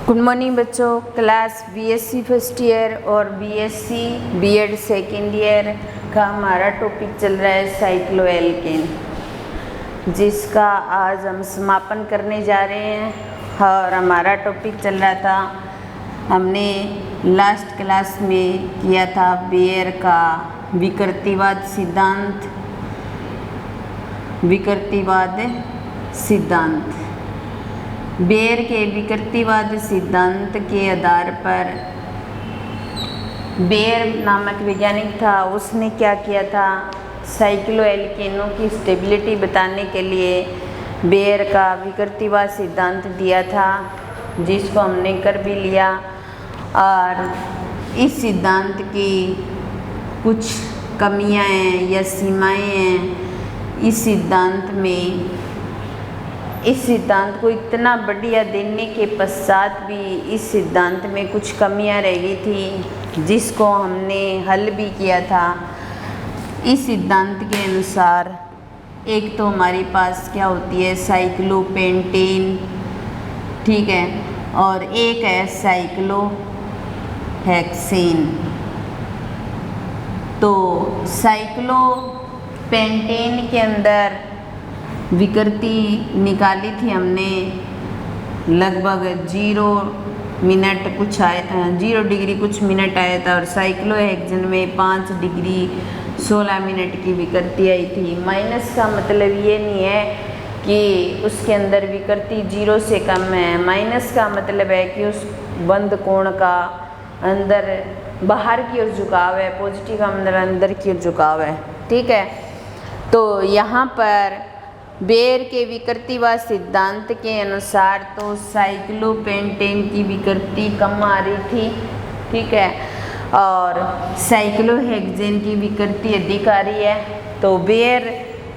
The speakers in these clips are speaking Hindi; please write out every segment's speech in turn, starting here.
गुड मॉर्निंग बच्चों। क्लास बीएससी फर्स्ट ईयर और बीएससी बीएड सेकेंड ईयर का हमारा टॉपिक चल रहा है साइक्लोएल्केन, जिसका आज हम समापन करने जा रहे हैं। और हमारा टॉपिक चल रहा था, हमने लास्ट क्लास में किया था बेयर का विकृतिवाद सिद्धांत। बेयर के विकृतिवाद सिद्धांत के आधार पर बेयर नामक वैज्ञानिक था, उसने क्या किया था, साइक्लोएल्केनों की स्टेबिलिटी बताने के लिए बेयर का विकृतिवाद सिद्धांत दिया था, जिसको हमने कर भी लिया। और इस सिद्धांत की कुछ कमियां हैं या सीमाएं हैं। इस सिद्धांत को इतना बढ़िया देने के पश्चात भी इस सिद्धांत में कुछ कमियां रह गई थी, जिसको हमने हल भी किया था। इस सिद्धांत के अनुसार एक तो हमारे पास क्या होती है, साइक्लोपेंटेन, ठीक है, और एक है साइक्लोहेक्सेन। तो साइक्लोपेंटेन के अंदर विकृति निकाली थी हमने, लगभग 0 डिग्री कुछ मिनट आया था, और साइक्लोहेक्सेन में 5 डिग्री 16 मिनट की विकृति आई थी। माइनस का मतलब ये नहीं है कि उसके अंदर विकृति 0 से कम है। माइनस का मतलब है कि उस बंद कोण का अंदर बाहर की ओर झुकाव है, पॉजिटिव का मतलब अंदर की ओर झुकाव है, ठीक है। तो यहाँ पर बेयर के विकृतिवाद सिद्धांत के अनुसार तो साइक्लोपेंटेन की विकृति कम आ रही थी, ठीक है, और साइक्लोहेक्सेन की विकृति अधिक आ रही है। तो बेयर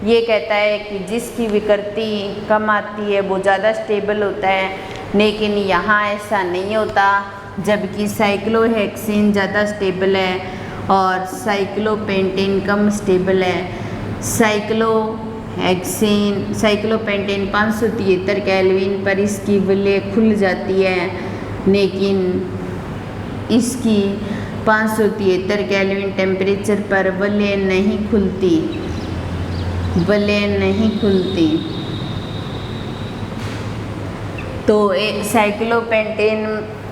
ये कहता है कि जिसकी विकृति कम आती है वो ज़्यादा स्टेबल होता है, लेकिन यहाँ ऐसा नहीं होता। जबकि साइक्लोहेक्सेन ज़्यादा स्टेबल है और साइक्लोपेंटेन कम स्टेबल है। साइक्लोपेंटेन 573 केल्विन पर इसकी वलय खुल जाती है, लेकिन इसकी 573 केल्विन टेम्परेचर पर वलय नहीं खुलती। तो साइक्लोपेंटेन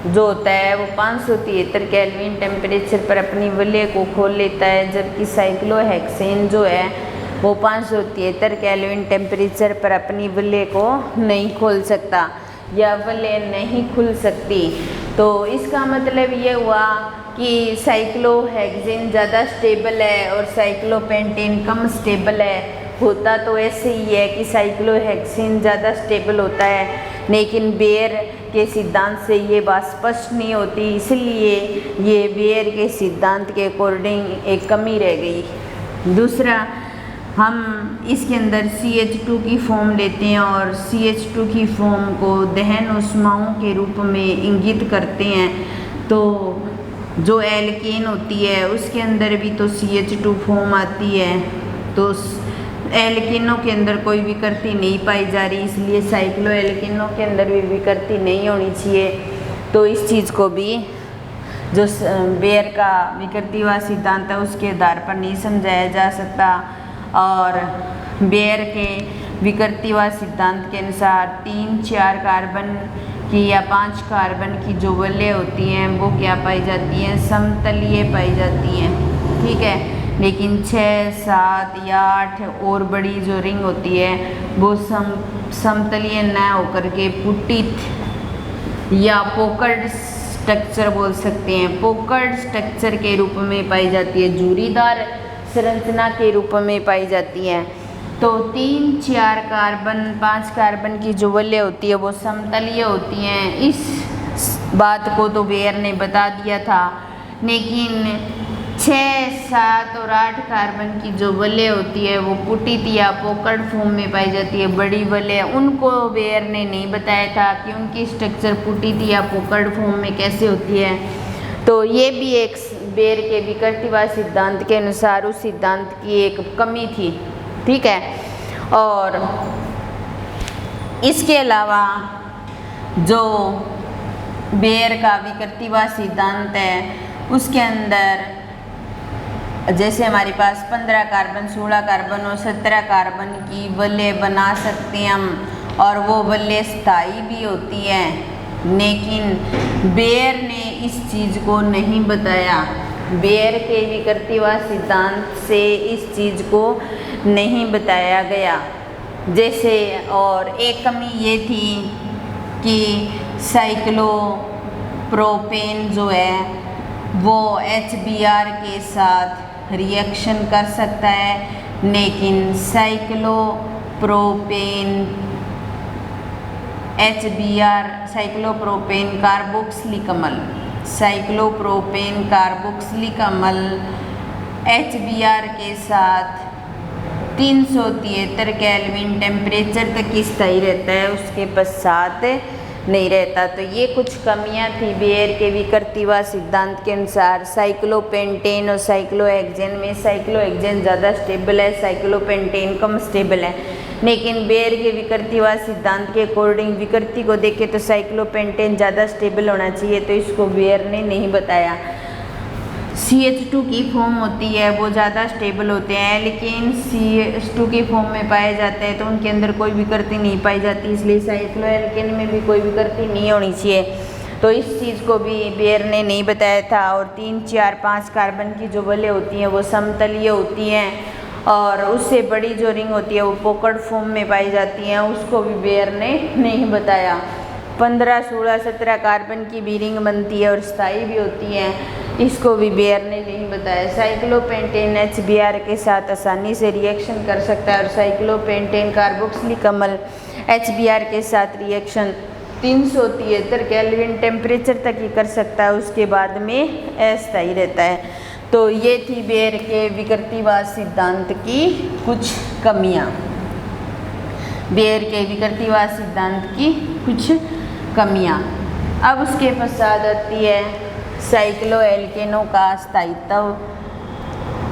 जो होता है वो 573 केल्विन टेम्परेचर पर अपनी वलय को खोल लेता है, जबकि साइक्लोहेक्सेन जो है वो 573 केल्विन टेम्परेचर पर अपनी वलय को नहीं खोल सकता या वलय नहीं खुल सकती। तो इसका मतलब ये हुआ कि साइक्लोहेक्सेन ज़्यादा स्टेबल है और साइक्लोपेंटेन कम स्टेबल है। होता तो ऐसे ही है कि साइक्लोहेक्सेन ज़्यादा स्टेबल होता है, लेकिन बेयर के सिद्धांत से ये बात स्पष्ट नहीं होती, इसलिए ये बेयर के सिद्धांत के अकॉर्डिंग एक कमी रह गई। दूसरा, हम इसके अंदर CH2 की फॉर्म लेते हैं और CH2 की फॉर्म को दहन ऊष्माओं के रूप में इंगित करते हैं। तो जो एल्केन होती है उसके अंदर भी तो CH2 फॉर्म आती है, तो एल्केनों के अंदर कोई विकृति नहीं पाई जा रही, इसलिए साइक्लोएल्केनों के अंदर भी विकृति नहीं होनी चाहिए। तो इस चीज़ को भी जो बेयर का विकृतिवाद सिद्धांत है उसके आधार पर नहीं समझाया जा सकता। और बेयर के विकृतिवाद सिद्धांत के अनुसार 3-4 कार्बन की या 5 कार्बन की जो वलय होती हैं वो क्या पाई जाती हैं, समतलीय पाई जाती हैं, ठीक है। लेकिन 6, 7 या 8 और बड़ी जो रिंग होती है वो समतलीय न होकर के पुटित या पोकर्ड स्ट्रक्चर बोल सकते हैं, पोकर्ड स्ट्रक्चर के रूप में पाई जाती है, झूरीदार संरचना के रूप में पाई जाती है। तो 3-4 कार्बन 5 कार्बन की जो वलय होती है वो समतलीय होती हैं। इस बात को तो बेयर ने बता दिया था, लेकिन 6, 7 और 8 कार्बन की जो वलय होती है वो पुटित या पोकर्ड फॉर्म में पाई जाती है, बड़ी वलय। उनको बेयर ने नहीं बताया था कि उनकी स्ट्रक्चर पुटित या पोकर्ड फॉर्म में कैसे होती है। तो ये भी एक बेयर के विकृतिवाद सिद्धांत के अनुसार उस सिद्धांत की एक कमी थी, ठीक है। और इसके अलावा जो बेयर का विकृतिवाद सिद्धांत है, उसके अंदर जैसे हमारे पास 15 कार्बन 16 कार्बन और 17 कार्बन की वलय बना सकते हैं हम, और वो वलय स्थायी भी होती है, लेकिन बेयर ने इस चीज़ को नहीं बताया। बेयर के विकृतिवाद सिद्धांत से इस चीज़ को नहीं बताया गया। जैसे और एक कमी ये थी कि साइक्लोप्रोपेन जो है वो HBr के साथ रिएक्शन कर सकता है, लेकिन साइक्लोप्रोपेन कार्बोक्सिलिक अम्ल HBr के साथ 373 केल्विन टेम्परेचर तक स्थायी रहता है, उसके पश्चात नहीं रहता। तो ये कुछ कमियां थी बेयर के विकृतिवाद सिद्धांत के अनुसार। साइक्लोपेंटेन और साइक्लोहेक्सेन में साइक्लोहेक्सेन ज़्यादा स्टेबल है, साइक्लोपेंटेन कम स्टेबल है, लेकिन बेयर के विकृतिवाद सिद्धांत के अकॉर्डिंग विकृति को देखें तो साइक्लोपेंटेन ज़्यादा स्टेबल होना चाहिए, तो इसको बेयर ने नहीं बताया। CH2 की फॉर्म होती है वो ज़्यादा स्टेबल होते हैं, लेकिन CH2 की फॉर्म में पाए जाते हैं तो उनके अंदर कोई विकृति नहीं पाई जाती, इसलिए साइक्लोएल्केन में भी कोई विकृति नहीं होनी चाहिए। तो इस चीज़ को भी बेयर ने नहीं बताया था। और 3 4 5 कार्बन की जो वलय होती हैं वो समतलीय होती हैं, और उससे बड़ी जो रिंग होती है वो पॉकेट फॉर्म में पाई जाती हैं, उसको भी बेयर ने नहीं बताया। 15 16 17 कार्बन की भी रिंग बनती है और स्थायी भी होती हैं, इसको भी बेयर ने नहीं बताया। साइक्लोपेंटेन HBr के साथ आसानी से रिएक्शन कर सकता है, और साइक्लोपेंटेन कार्बोक्सिलिक अम्ल HBr के साथ रिएक्शन 373 केल्विन टेम्परेचर तक ही कर सकता है, उसके बाद में अस्थायी रहता है। तो ये थी बेयर के विकृतिवाद सिद्धांत की कुछ कमियां। बेयर के विकृतिवाद सिद्धांत की कुछ कमियां। अब उसके पश्चात आती है साइक्लोएल्केनों का स्थायित्व।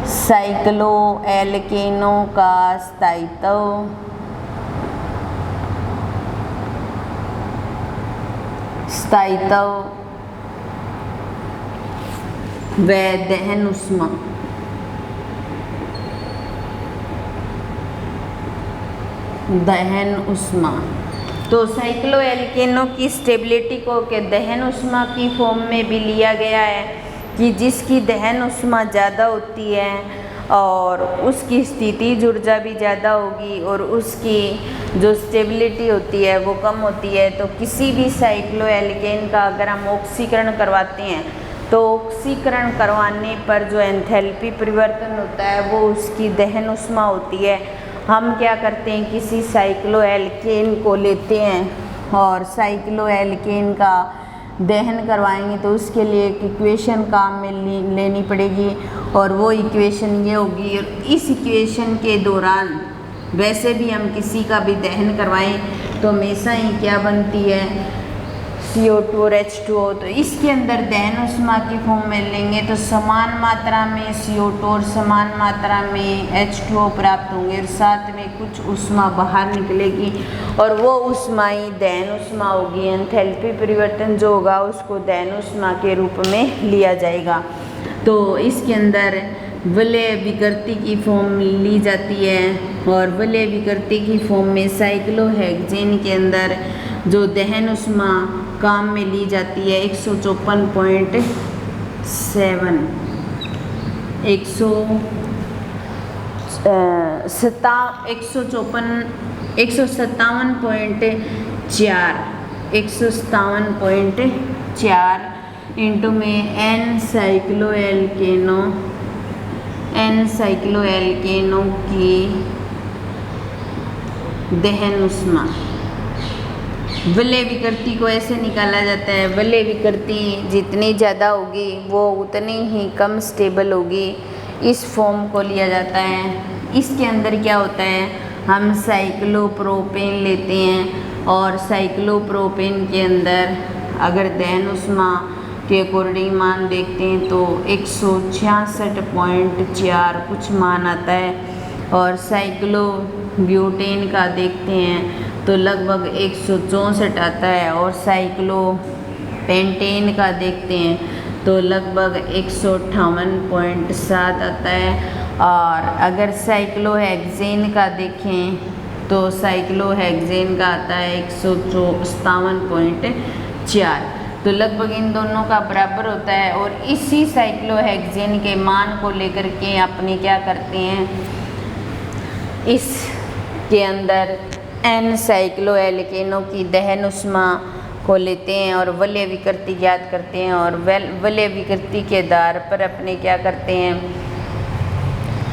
साइक्लोएल्केनों का स्थायित्व व दहन ऊष्मा। दहन ऊष्मा तो साइक्लोएल्केनों की स्टेबिलिटी को के दहन ऊष्मा की फॉर्म में भी लिया गया है कि जिसकी दहन ऊष्मा ज़्यादा होती है और उसकी स्थितिज ऊर्जा भी ज़्यादा होगी और उसकी जो स्टेबिलिटी होती है वो कम होती है। तो किसी भी साइक्लोएल्केन का अगर हम ऑक्सीकरण करवाते हैं तो ऑक्सीकरण करवाने पर जो एंथैल्पी परिवर्तन होता है वो उसकी दहन ऊष्मा होती है। हम क्या करते हैं, किसी साइक्लोएल्केन को लेते हैं और साइक्लोएल्केन का दहन करवाएंगे तो उसके लिए एक इक्वेशन काम में लेनी पड़ेगी और वो इक्वेशन ये होगी। इस इक्वेशन के दौरान वैसे भी हम किसी का भी दहन करवाएं तो हमेशा ही क्या बनती है, CO2 और H2O। तो इसके अंदर दहन ऊष्मा की फॉर्म में लेंगे तो समान मात्रा में CO2 और समान मात्रा में H2O प्राप्त होंगे और साथ में कुछ ऊष्मा बाहर निकलेगी और वो ऊष्मा ही दहन ऊष्मा होगी। एंथैल्पी परिवर्तन जो होगा उसको दहन ऊष्मा के रूप में लिया जाएगा। तो इसके अंदर वलय विकृति की फॉर्म ली जाती है और वलय विकृति की फॉर्म में साइक्लोहेक्सेन के अंदर जो दहन ऊष्मा काम में ली जाती है 154.7 157.4 इंटू में n साइक्लोएल्केनों की दहन ऊष्मा। वलय विकृति को ऐसे निकाला जाता है, वलय विकृति जितनी ज़्यादा होगी वो उतनी ही कम स्टेबल होगी। इस फॉर्म को लिया जाता है। इसके अंदर क्या होता है, हम साइक्लोप्रोपेन लेते हैं और साइक्लोप्रोपेन के अंदर अगर दहन ऊष्मा के अकॉर्डिंग मान देखते हैं तो 166.4 कुछ मान आता है और साइक्लोब्यूटेन का देखते हैं तो लगभग 164 आता है और पेंटेन का देखते हैं तो लगभग 158.7 आता है। और अगर साइक्लोहेक्सेन का देखें तो साइक्लोहेक्सेन का आता है 157.4। तो लगभग इन दोनों का बराबर होता है। और इसी साइक्लोहेक्सेन के मान को लेकर के अपने क्या करते हैं, इसके अंदर n साइक्लोएल्केनों की दहन उष्मा को लेते हैं और वलय विकृति ज्ञात करते हैं। और वलय विकृति के आधार पर अपने क्या करते हैं,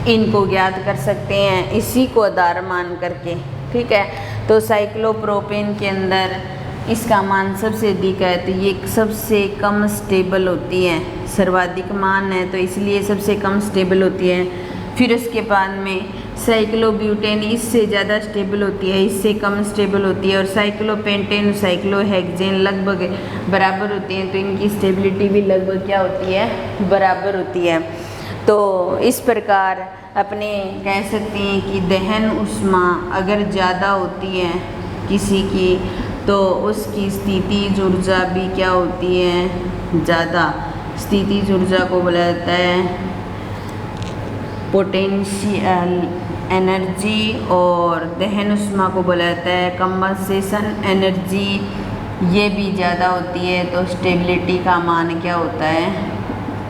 इनको ज्ञात कर सकते हैं इसी को आधार मान करके। ठीक है, तो साइक्लोप्रोपेन के अंदर इसका मान सबसे अधिक है, तो ये सबसे कम स्टेबल होती है। सर्वाधिक मान है तो इसलिए सबसे कम स्टेबल होती है। फिर उसके बाद में साइक्लोब्यूटेन इससे ज़्यादा स्टेबल होती है, इससे कम स्टेबल होती है। और साइक्लोपेंटेन साइक्लोहेक्सेन लगभग बराबर होती हैं, तो इनकी स्टेबिलिटी भी लगभग क्या होती है, बराबर होती है। तो इस प्रकार अपने कह सकते हैं कि दहन उष्मा अगर ज़्यादा होती है किसी की तो उसकी स्थितिज ऊर्जा भी क्या होती है, ज़्यादा। स्थितिज ऊर्जा को बोला जाता है पोटेंशियल एनर्जी और दहन उष्मा को बोला जाता है कंबंसेशन एनर्जी। ये भी ज़्यादा होती है तो स्टेबिलिटी का मान क्या होता है,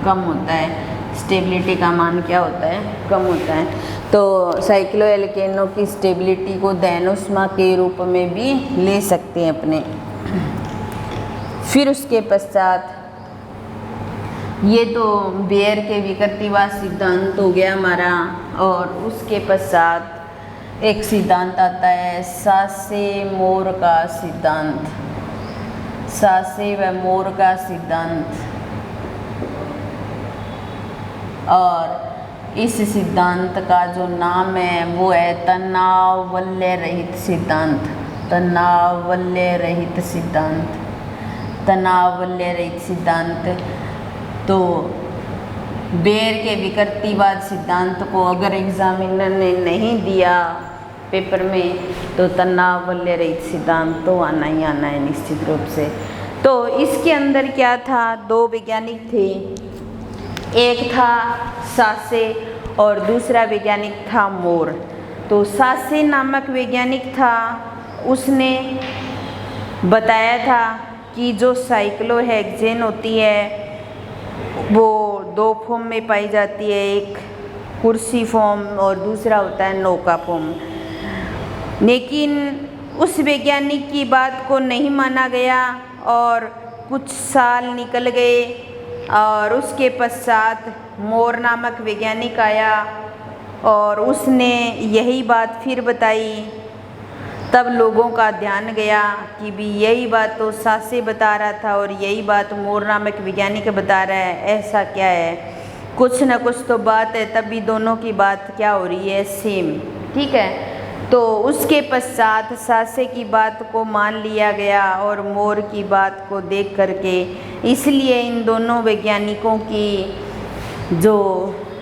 कम होता है। स्टेबिलिटी का मान क्या होता है, कम होता है। तो साइक्लोएल्केनों की स्टेबिलिटी को दहन उष्मा के रूप में भी ले सकते हैं अपने। फिर उसके पश्चात ये तो बेयर के विकृतिवाद सिद्धांत हो गया हमारा। और उसके पश्चात एक सिद्धांत आता है सासे-मोर का सिद्धांत। सासे व मोर का सिद्धांत। और इस सिद्धांत का जो नाम है वो है तनाव वलय रहित सिद्धांत। तनाव वलय रहित सिद्धांत। तनाव वलय रहित सिद्धांत। तो बेयर के विकृतिवाद सिद्धांत को अगर एग्जामिनर ने नहीं दिया पेपर में तो तनाव वलय रहित सिद्धांत तो आना ही आना है निश्चित रूप से। तो इसके अंदर क्या था, दो वैज्ञानिक थे, एक था सासे और दूसरा वैज्ञानिक था मोर। तो सासे नामक वैज्ञानिक था, उसने बताया था कि जो साइक्लोहेक्सेन होती है वो दो फॉर्म में पाई जाती है, एक कुर्सी फॉर्म और दूसरा होता है नौका फॉर्म। लेकिन उस वैज्ञानिक की बात को नहीं माना गया और कुछ साल निकल गए और उसके पश्चात मोर नामक वैज्ञानिक आया और उसने यही बात फिर बताई। तब लोगों का ध्यान गया कि भी यही बात तो सासे बता रहा था और यही बात मोर नामक वैज्ञानिक बता रहा है, ऐसा क्या है, कुछ न कुछ तो बात है। तभी दोनों की बात क्या हो रही है, सेम। ठीक है, तो उसके पश्चात सासे की बात को मान लिया गया और मोर की बात को देख करके, इसलिए इन दोनों वैज्ञानिकों की जो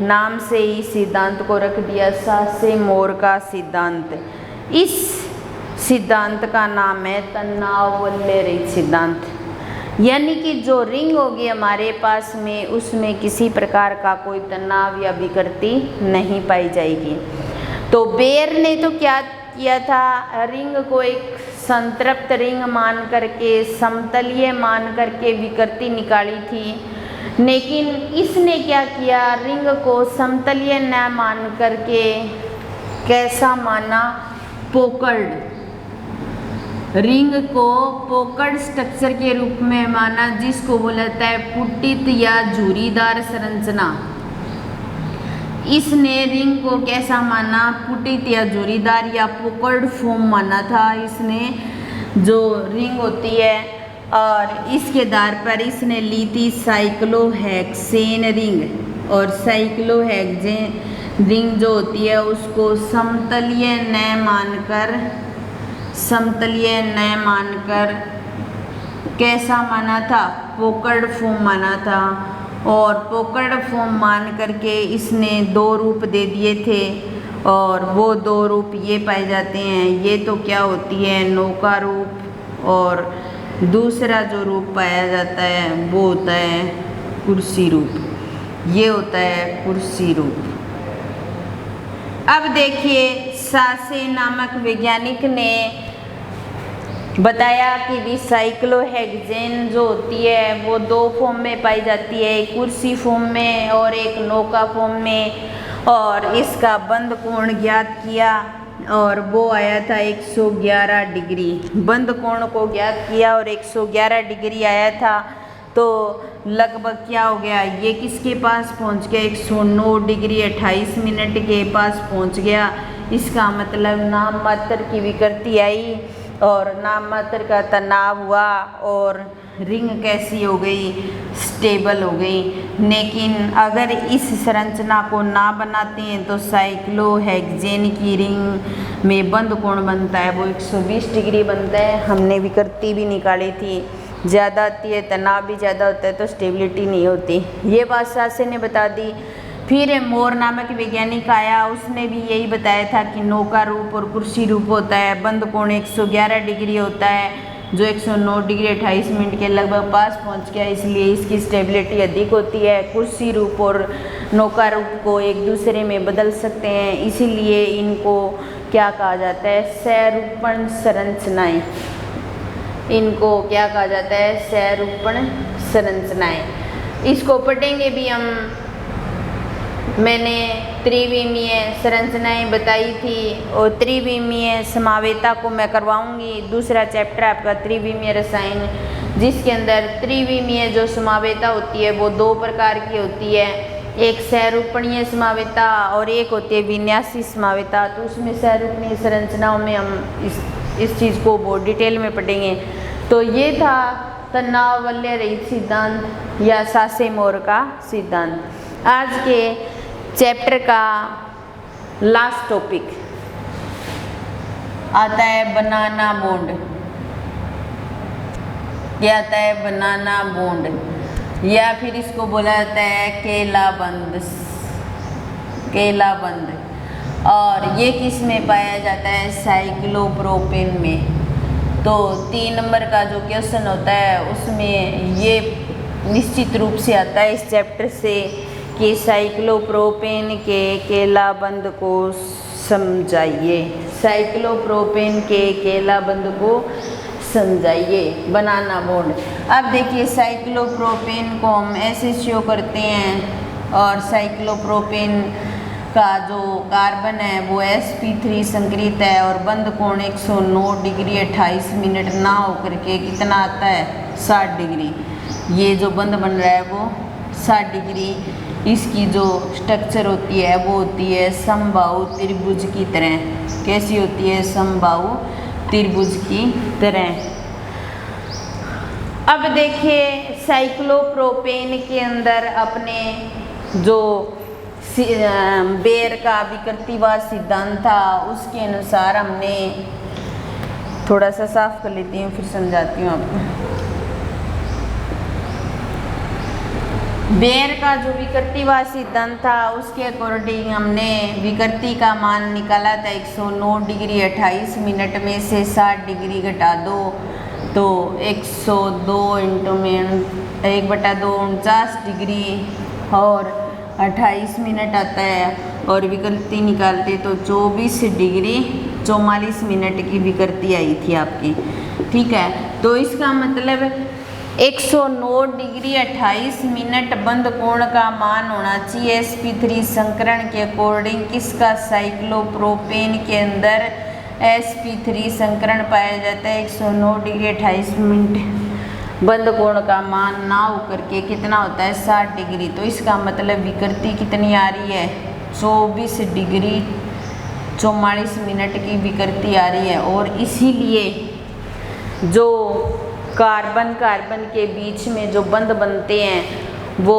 नाम से ही सिद्धांत को रख दिया सासे मोर का सिद्धांत। इस सिद्धांत का नाम है तनाव वलय रहित सिद्धांत। यानी कि जो रिंग होगी हमारे पास में उसमें किसी प्रकार का कोई तनाव या विकृति नहीं पाई जाएगी। तो बेयर ने तो क्या किया था, रिंग को एक संतृप्त रिंग मान करके, समतलीय मान करके विकृति निकाली थी। लेकिन इसने क्या किया, रिंग को समतलीय न मान करके कैसा माना, पोकल्ड। रिंग को पोकल्ड स्ट्रक्चर के रूप में माना, जिसको बोला जाता है पुटित या झुर्रीदार संरचना। इसने रिंग को कैसा माना, पुटित या झुर्रीदार या पोकल्ड फॉर्म माना था इसने, जो रिंग होती है। और इसके आधार पर इसने ली थी साइक्लोहेक्सेन रिंग। और साइक्लोहेक्सेन रिंग जो होती है उसको समतलीय न मानकर कैसा माना था, पोकल्ड फॉर्म माना था। और पोकल्ड फॉर्म मान करके इसने दो रूप दे दिए थे और वो दो रूप ये पाए जाते हैं। ये तो क्या होती है, नौका रूप और दूसरा जो रूप पाया जाता है वो होता है कुर्सी रूप। ये होता है कुर्सी रूप। अब देखिए सासे नामक वैज्ञानिक ने बताया कि भी साइक्लोहेक्सेन जो होती है वो दो फॉर्म में पाई जाती है, एक कुर्सी फॉर्म में और एक नौका फॉर्म में, और इसका बंद कोण ज्ञात किया और वो आया था 111 डिग्री। बंद कोण को ज्ञात किया और 111 डिग्री आया था। तो लगभग क्या हो गया, ये किसके पास पहुंच गया, 109 डिग्री 28 मिनट के पास पहुंच गया। इसका मतलब नाम मात्र की विकृति आई और नाम मात्र का तनाव हुआ और रिंग कैसी हो गई, स्टेबल हो गई। लेकिन अगर इस संरचना को ना बनाते हैं तो साइक्लोहेक्सेन की रिंग में बंद कोण बनता है वो 120 डिग्री बनता है। हमने विकृति भी निकाली थी, ज़्यादा आती है, तनाव भी ज़्यादा होता है तो स्टेबिलिटी नहीं होती। ये बात सासे ने बता दी। फिर मोर नामक वैज्ञानिक आया, उसने भी यही बताया था कि नौका रूप और कुर्सी रूप होता है। बंद कोण 111 डिग्री होता है जो 109 डिग्री 28 मिनट के लगभग पास पहुंच गया, इसलिए इसकी स्टेबिलिटी अधिक होती है। कुर्सी रूप और नौका रूप को एक दूसरे में बदल सकते हैं, इसीलिए इनको क्या कहा जाता है, सहरूपण संरचनाएं। इनको क्या कहा जाता है, सहरूपण संरचनाएं। इसको पढ़ेंगे भी हम। मैंने त्रिविमीय संरचनाएं बताई थी और त्रिविमीय समावेता को मैं करवाऊंगी। दूसरा चैप्टर आपका त्रिविमीय रसायन, जिसके अंदर त्रिविमीय जो समावेता होती है वो दो प्रकार की होती है, एक सहरूपणीय समावेता और एक होती है विन्यासी समावेता। तो उसमें सहरूपणीय संरचनाओं में हम इस चीज़ को बहुत डिटेल में पढ़ेंगे। तो ये था तनाव वलय रहित सिद्धांत या सासे मोर का सिद्धांत। आज के चैप्टर का लास्ट टॉपिक आता है बनाना बॉन्ड। क्या आता है, बनाना बॉन्ड, या फिर इसको बोला जाता है केलाबंद। केलाबंद। और ये किस में पाया जाता है, साइक्लोप्रोपेन में। तो 3 नंबर का जो क्वेश्चन होता है उसमें ये निश्चित रूप से आता है इस चैप्टर से कि साइक्लोप्रोपेन के केलाबंद को समझाइए। साइक्लोप्रोपेन के केलाबंद को समझाइए, बनाना बॉन्ड। अब देखिए साइक्लोप्रोपेन को हम ऐसे शो करते हैं और साइक्लोप्रोपेन का जो कार्बन है वो sp3 संकरित है और बंद कोण 109 डिग्री 28 मिनट ना होकर के कितना आता है, 60 डिग्री। ये जो बंद बन रहा है वो 60 डिग्री। इसकी जो स्ट्रक्चर होती है वो होती है समबाहु त्रिभुज की तरह। कैसी होती है, समबाहु त्रिभुज की तरह। अब देखिए साइक्लोप्रोपेन के अंदर अपने जो बेयर का विकृतिवाद सिद्धांत था उसके अनुसार हमने, थोड़ा सा साफ कर लेती हूँ फिर समझाती हूँ आपको। बेयर का जो विकृतिवाद सिद्धांत था उसके अकॉर्डिंग हमने विकृति का मान निकाला था 109 डिग्री 28 मिनट में से 60 डिग्री घटा दो तो 102 इंटू में 1/2 49 डिग्री और 28 मिनट आता है। और विकृति निकालते तो 24 डिग्री 44 मिनट की विकृति आई थी आपकी, ठीक है। तो इसका मतलब 109 डिग्री 28 मिनट बंद कोण का मान होना चाहिए sp3 संकरण के अकॉर्डिंग। किसका, साइक्लोप्रोपेन के अंदर sp3 संकरण पाया जाता है। 109 डिग्री 28 मिनट बंद कोण का मान ना होकर के कितना होता है, 60 डिग्री। तो इसका मतलब विकृति कितनी आ रही है, 24 डिग्री 44 मिनट की विकृति आ रही है। और इसीलिए जो कार्बन के बीच में जो बंध बनते हैं वो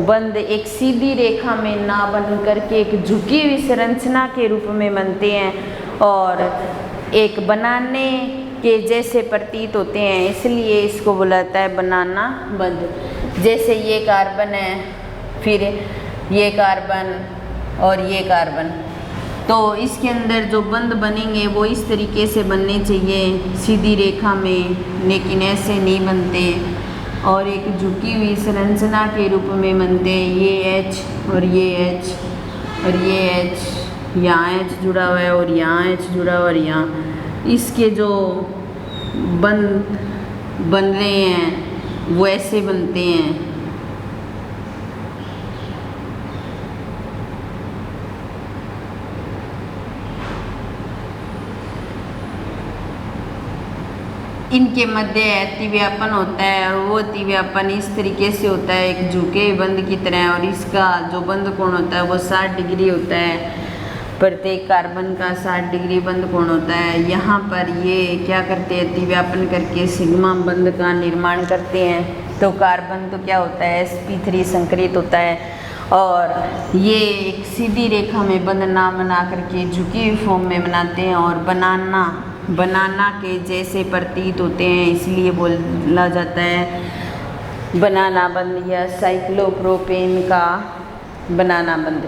बंध एक सीधी रेखा में ना बन करके एक झुकी हुई संरचना के रूप में बनते हैं और एक बनाने के जैसे प्रतीत होते हैं, इसलिए इसको बुलाता है बनाना बंध। जैसे ये कार्बन है, फिर ये कार्बन और ये कार्बन, तो इसके अंदर जो बंध बनेंगे वो इस तरीके से बनने चाहिए, सीधी रेखा में, लेकिन ऐसे नहीं बनते और एक झुकी हुई संरचना के रूप में बनते हैं। ये एच और ये एच और ये एच, यहाँ एच जुड़ा हुआ है और यहाँ एच जुड़ा हुआ, और यहाँ इसके जो बन रहे हैं वो ऐसे बनते हैं। इनके मध्य अतिव्यापन होता है और वो अतिव्यापन इस तरीके से होता है, एक झुके बंद की तरह, और इसका जो बंद कोण होता है वो 60 डिग्री होता है। प्रत्येक कार्बन का 60 डिग्री बंद कोण होता है। यहाँ पर ये क्या करते हैं, अतिव्यापन करके सिग्मा बंद का निर्माण करते हैं। तो कार्बन तो क्या होता है, sp3 संकरित होता है और ये एक सीधी रेखा में बंद ना बना करके झुकी हुई फॉर्म में बनाते हैं और बनाना के जैसे प्रतीत होते हैं, इसलिए बोला जाता है बनाना बंद या साइक्लोप्रोपेन का बनाना बंद।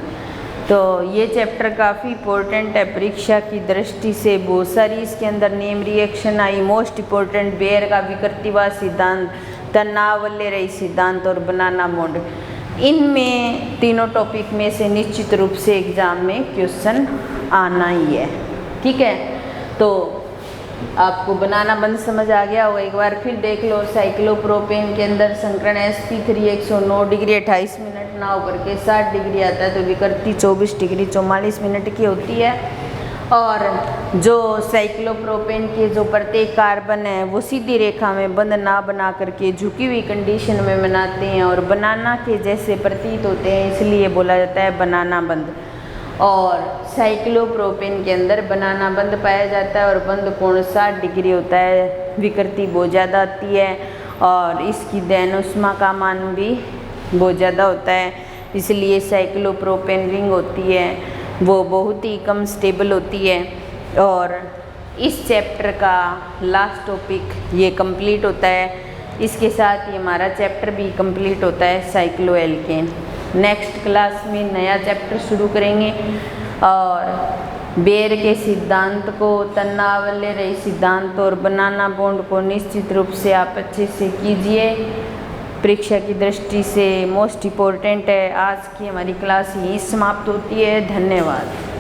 तो ये चैप्टर काफ़ी इम्पोर्टेंट है परीक्षा की दृष्टि से। बहुत सारी इसके अंदर नेम रिएक्शन आई, मोस्ट इम्पोर्टेंट बेयर का विकृतिवाद सिद्धांत, तनाव वलय सिद्धांत और बनाना बॉन्ड। इनमें तीनों टॉपिक में से निश्चित रूप से एग्जाम में क्वेश्चन आना ही है। ठीक है, तो आपको बनाना बंद समझ आ गया हो। एक बार फिर देख लो, साइक्लोप्रोपेन के अंदर संकरण sp3 109 डिग्री 28 मिनट ना होकर के 60 डिग्री आता है, तो विकृति 24 डिग्री 44 मिनट की होती है। और जो साइक्लोप्रोपेन के जो प्रत्येक कार्बन है वो सीधी रेखा में बंद ना बना करके झुकी हुई कंडीशन में बनाते हैं और बनाना के जैसे प्रतीत होते हैं, इसलिए बोला जाता है बनाना बंद। और साइक्लोप्रोपेन के अंदर बनाना बंद पाया जाता है और बंद कोण 60 डिग्री होता है, विकृति बहुत ज़्यादा आती है और इसकी दैनोष्मा का मान भी बहुत ज़्यादा होता है, इसलिए साइक्लोप्रोपेन रिंग होती है वो बहुत ही कम स्टेबल होती है। और इस चैप्टर का लास्ट टॉपिक ये कंप्लीट होता है। इसके साथ ही हमारा चैप्टर भी कंप्लीट होता है साइक्लोएल्केन। नेक्स्ट क्लास में नया चैप्टर शुरू करेंगे और बेयर के सिद्धांत को, तनाव वलय सिद्धांत और बनाना बॉन्ड को निश्चित रूप से आप अच्छे से कीजिए। परीक्षा की दृष्टि से मोस्ट इम्पोर्टेंट है। आज की हमारी क्लास यहीं समाप्त होती है। धन्यवाद।